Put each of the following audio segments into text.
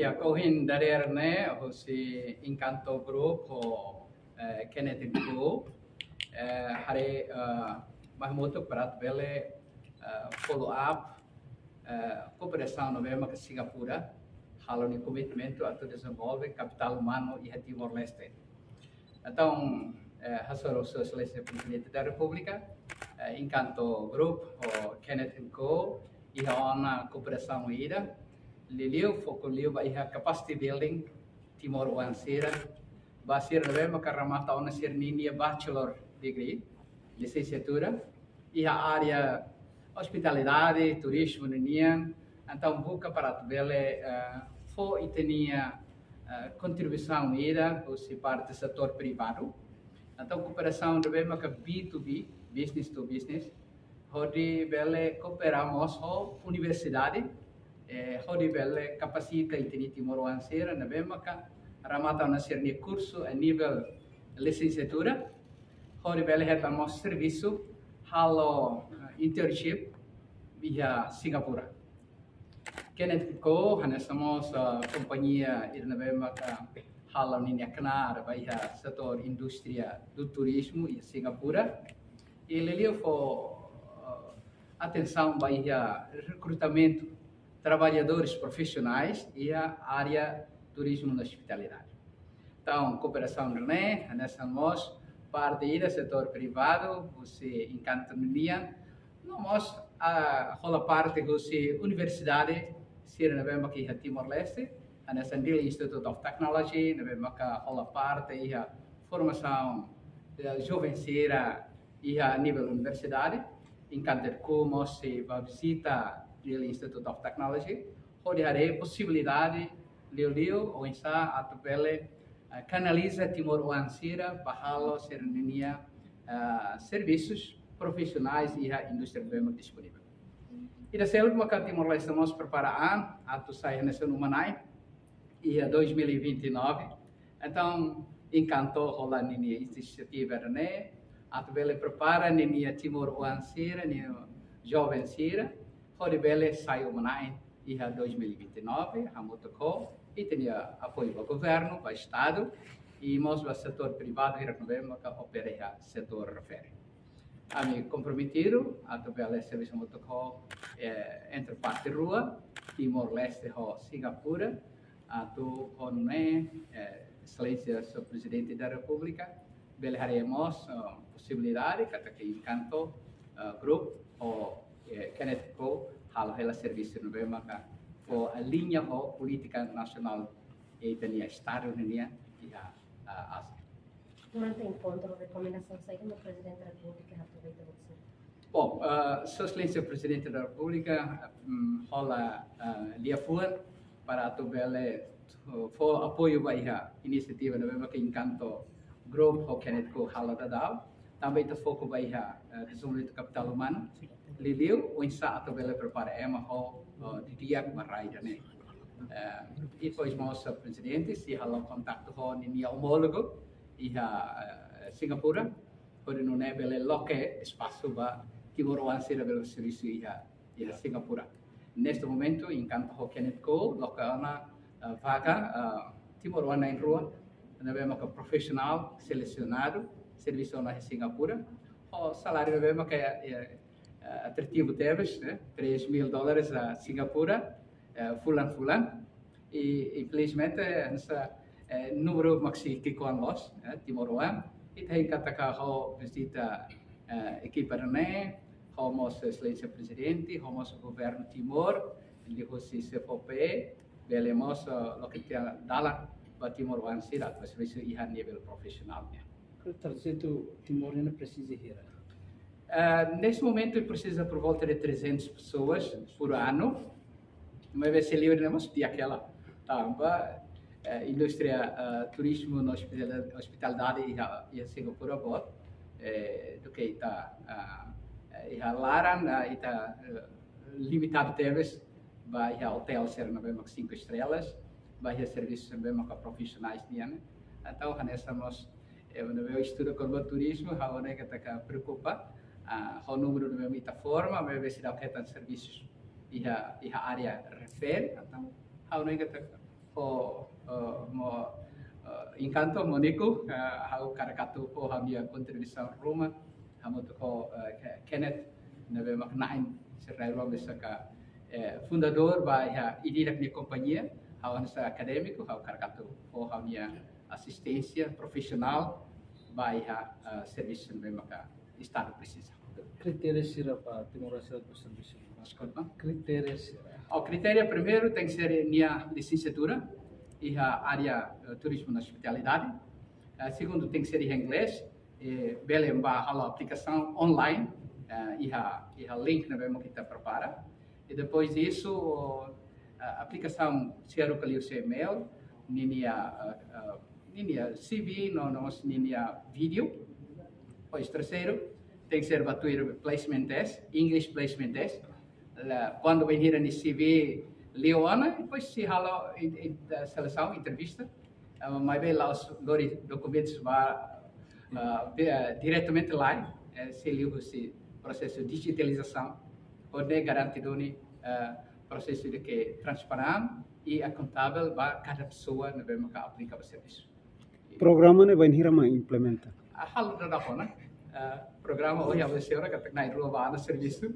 Ya, kohin dari arne ho si Encanto Group ho Kenneth Co. Hari Mahmoud Prat Bele follow up cooperação no mesmo que Singapura, halo ni commitmento a desenvolver capital humano e Timor-Leste. Então, Hasoro Socialista Presidente da República, Encanto Group o Kenneth Co. E a ona cooperação ida Liliu foco liu ba iha capacity building Timor Wansira basir mesmo karamata ona sirninia bachelor degree licenciatura iha área hospitalidade turismo ninian então buka para bele fo itenia contribuição ida ou se parte do setor privado então cooperação de mesmo que B2B business to business onde bele cooperamos com universidade onde bele capacita e Timor Wansira na mesma que ramata na serni curso a nível licenciatura onde bele retamos serviço halo internship via Singapura. Kenneth Co. Hana somos companhia na mesma que halo ninia kenar via setor indústria do turismo e Singapura. E ele foi atenção via recrutamento trabalhadores profissionais e a área turismo e hospitalidade. Então, cooperação nessa nós parte do setor privado, você encanta ninia, nós a rola parte você universidade, se na mesma que a Timor-Leste, nessa Andile Institute of Technology, na mesma que rola parte e a formação jovenceira e a nível universidade, encanta como se vai visitar o Institute of Technology, onde há possibilidade de ou está a tupele canaliza Timor Wansira para sernia serviços profissionais e a indústria bem disponível. E dessa última que Timor-Leste estamos preparando a tu sair nessa numanai e a 2029, então encantou rolar ninia iniciativa né a tupele prepara ninia Timor Wansira ninia jovem sira onde bele saiu manai e a 2029 a motocó e tinha apoio do governo, do estado e nós do setor privado e renovemos que opera o setor refere. A me comprometido a trabalhar serviço motocó entre parte rua Timor-Leste e Singapura a tu com excelência do presidente da República belaremos possibilidade que Encanto Group ou Kenneth Co. hal hela serviço no bema ka o a linha o política nacional e tenia estado nenia e a ASEAN. Durante o encontro, recomendação saída do presidente da República aproveita você. Bom, Sua Excelência Presidente da República rola lia fuan para a tubele for apoio vai a iniciativa no bema que Encanto Group o Kenneth Co. hala dadal também te foco vai a desenvolvimento capital humano Liliu, o insa atau bela prepara ho di dia marai dane. E depois nosso presidente se halo contato ho ni homólogo e a Singapura, por não é bela loque espaço ba Timor Wansira bela serviço e a Singapura. Neste momento encanto ho Kenneth Co, loque ana vaga Timor Wana em rua, na bema que profissional selecionado, serviço na Singapura, o salário na bema que atrativo deves, né? $3.000 a Singapura, fulan, e infelizmente nessa número maxi que com nós, Timor-Leste, e tem que atacar a visita equipa né, o nosso excelência presidente, o nosso governo Timor, ele hoje se CFP, belemos o que tem dala para Timor-Leste, para serviço e a nível profissional. Trajeto Timor não precisa ir. Neste momento precisa por volta de 300 pessoas por ano, mas vai ser livre nós de aquela indústria turismo na hospitalidade e a Singapura bot do que está a laran está limitado teves vai a hotel ser na mesma 5 estrelas vai a serviços mesmo com profissionais nian então nessa nós no estudo com o turismo how né que está preocupa o número de muita forma, mas vai se dar que serviços e a área refere, então, há um que po Encanto Monico hau karakatu po hamia contribuição Roma hamu ko Kenneth nebe maknain serai Roma saka fundador ba idea da companhia hau ansa acadêmico hau karakatu po hamia assistência profissional ba serviço nebe maka estado precisa. Critério será para Timor-Leste do serviço. Desculpa. Critério será. O critério primeiro tem que ser minha licenciatura e a área turismo na hospitalidade. Segundo tem que ser em inglês. Belém vai a aplicação online e a link na vemos que está prepara. E depois disso a aplicação se recolhe o seu e-mail, ninha CV, nosso ninha vídeo. Depois terceiro tem que ser batuir placement test, English placement test. Quando venir no CV Leona, depois se hala seleção, entrevista, mas bem lá os documentos vão diretamente lá, se liga esse processo de digitalização, onde garantido processo de que transparente e acontável para cada pessoa na mesma que aplica o serviço. Programa ne vai hirama implementa. Hal da hona, programa hoje a você ora que na rua vai no serviço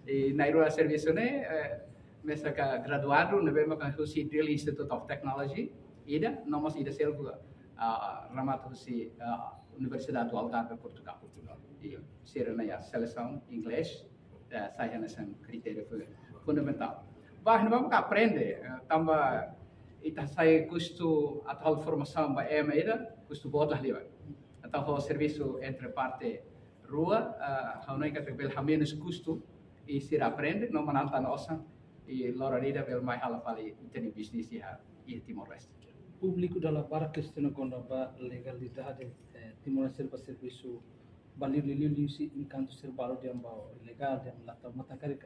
e na rua serviço né mesa ka graduado na mesma que o Delhi Institute of Technology ida nomos ida selgo ramato se Universidade do Algarve Portugal e ser na seleção inglês sai nesse critério fundamental. Vai não vamos aprender tamba ita sai custo atual formação ba ida custo botas liwa então o serviço entre parte rua não que ter menos custo e se aprende não mananta nossa e lorarida vel mai hala fali interne business e Timor-Leste. Público da para questão quando a legalidade Timor-Leste para serviço balir lili si encanto ser balo de ambao legal de lata mata kari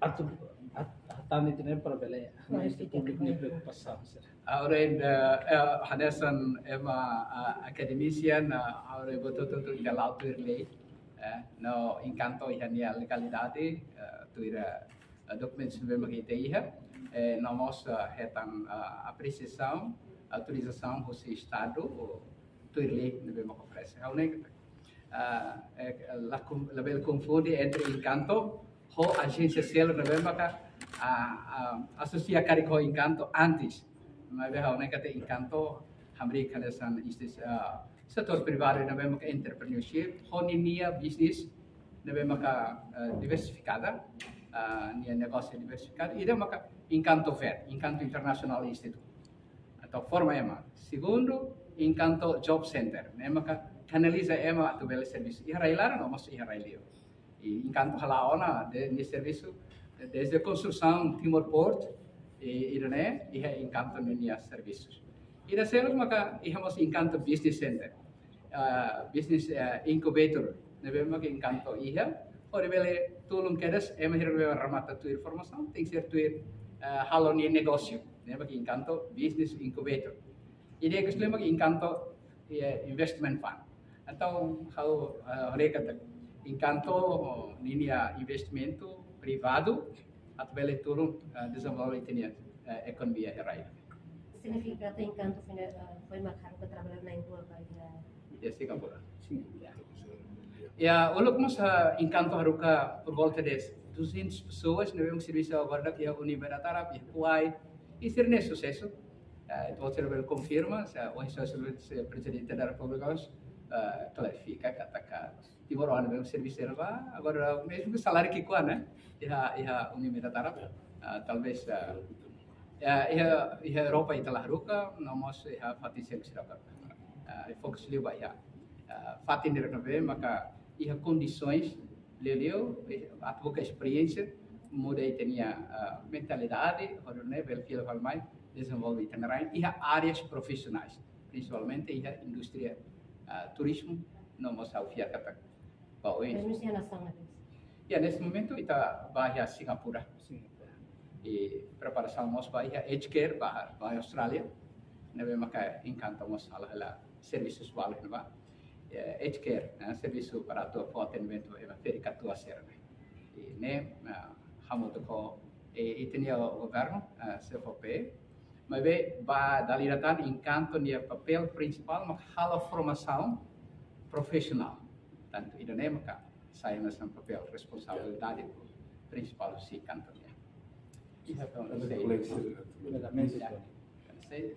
atu tani tene para bele mas público ne preocupação ser. Agora Hanesan ema academician agora betul-betul galautur lei no encanto ihania legalidade tuira documentos mesmo que tem nós retam apreciação autorização do estado tuira lei mesmo que oferece a única la bel confunde entre encanto ho agência selo mesmo que associa carico encanto antes mas a única que encanto hamri kalesan setor privado na mesmo que entrepreneurship honia business na mesmo que diversificada nia negócio diversificado e maka encanto ver encanto international institute atau forma ema segundo encanto job center mesmo que canaliza ema tu bel serviço e railar não mas e railio e encanto halaona de serviço desde construção Timor Port e né e encanto nia serviços e da selos maka e hamos encanto business center business incubator na mesmo que encanto iha ora bele tulung kedas hirwe ramata tu informação tem que ser tu haloni negócio né porque encanto business incubator ideia que selama encanto investment fund então how mereka encanto linha investimento privado atau bele tulung desenvolver tinha economia raia. Significa que encanto foi marcado para trabalhar na rua Ya Singapura. Ya, olhamos encanto haruka por volta de 200 pessoas, nós vemos serviço agora que a Universidade Arab e Kuwait e ser nesse sucesso. Você vai confirma, o presidente da República clarifica katakan Timor Leste vemos serviço lá agora mesmo que salário que qual né? E a Universidade Arab talvez e a Europa e a haruka nós a fatisem sirapa. Fokus liu bahia fatin direct maka ia condições leu a pouca experiência muda e tinha mentalidade ou né velho vai mais desenvolver também e áreas profissionais principalmente e a indústria turismo não mos aufia kata bau Mesmo na sana. e nesse momento está bahia Singapura e preparação mos bahia healthcare bahia Austrália nebe maka encantamos ala serviços valor não healthcare serviço para tua atendimento é férica tua serve e né hamo to e tinha o governo CFP Mas dali datang Encanto dia papel principal menghala formação profissional. Tanto Indonesia maka saya masang papel responsabilidade principal si Encanto dia. Isso é o que eu sei. Legalmente, Yeah. Can I say it?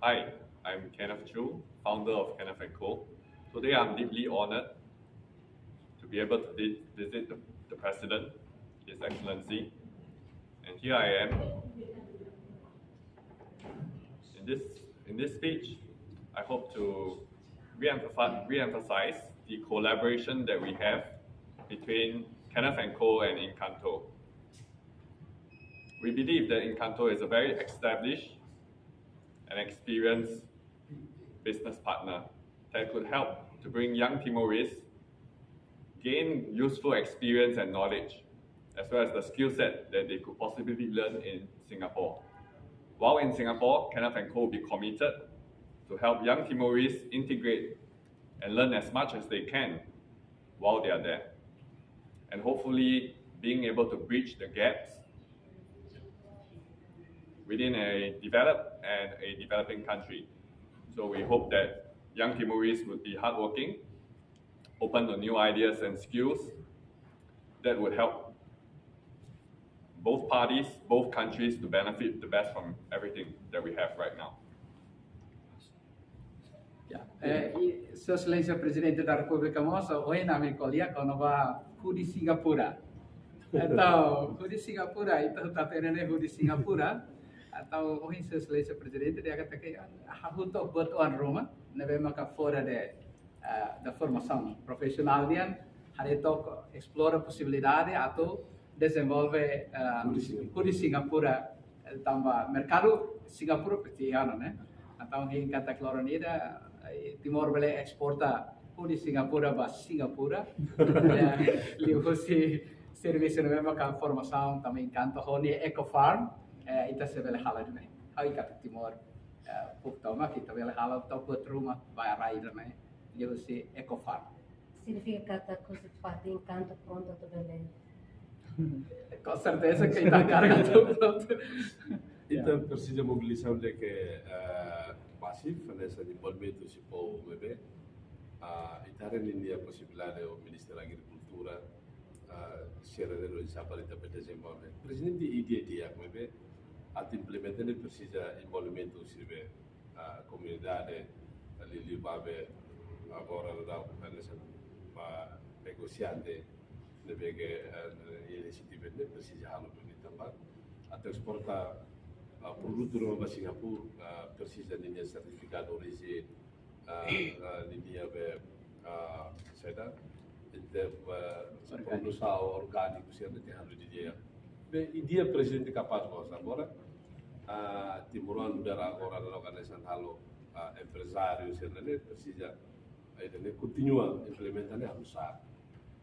Hi, I'm Kenneth Chu, founder of Kenneth & Co. Today I'm deeply honored to be able to visit the President, His Excellency, and here I am. In this speech, I hope to re-emphasize the collaboration that we have between Kenneth & Co. and Encanto. We believe that Encanto is a very established and experienced business partner that could help to bring young Timorese gain useful experience and knowledge, as well as the skill set that they could possibly learn in Singapore. While in Singapore, Kenneth & Co. will be committed to help young Timorese integrate and learn as much as they can while they are there, and hopefully being able to bridge the gaps within a developed and a developing country. So we hope that young Timorese would be hardworking, open to new ideas and skills that would help both parties, both countries to benefit the best from everything that we have right now. Sua Excelência Presidente da República Moça, hoje na minha colia quando vai Hudi Singapura. Então, Hudi Singapura, itu taterene Hudi Singapura. Atau hoje Sua Excelência Presidente dia kata que untuk buat tuan rumah, nebe maka fora da formação profissional dia, hari itu explora possibilidade atau desenvolve Hudi Singapura tambah mercado Singapura petiano né. Atau ni kata Kloronida Timor boleh exporta Hudi Singapura ba Singapura. Liu si serviço mesmo com formação também Encanto Honi Eco Farm ita se boleh halal né. Aí kata Timor putama kita boleh halal tau buat rumah vai rair né. Liu si Eco Farm. Significa que a coisa parte Encanto pronto to bele. Com certeza que está carregado pronto. Então, precisa mobilização de que massivo nessa envolvimento se pode beber. Itare nini a possibilidade o Ministério da Agricultura sereno de sabarita para desenvolver. Presidente dia bebe at implementando precisa envolvimento se be comunidade ali babe agora da nessa negociante deve que iniciativa precisa halo também a exportar produto rumah Singapura precisa nini certificado origin nini be seda inte produção orgânico se não tem halo de dia be dia presidente capaz cosa agora Timuran udara agora na organização halo empresário se não precisa ainda continua implementando a usar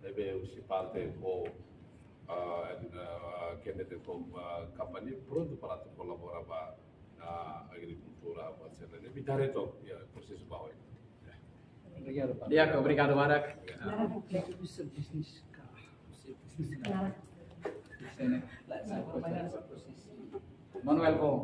deve se parte com Kenneth como companhia pronto para colaborar com a agricultura, etc. Evitar itu ya proses bawah. Obrigado, Pak. Dia obrigado Barak. Bisa bisnis kah? Nara. Sini. Manuel Bom.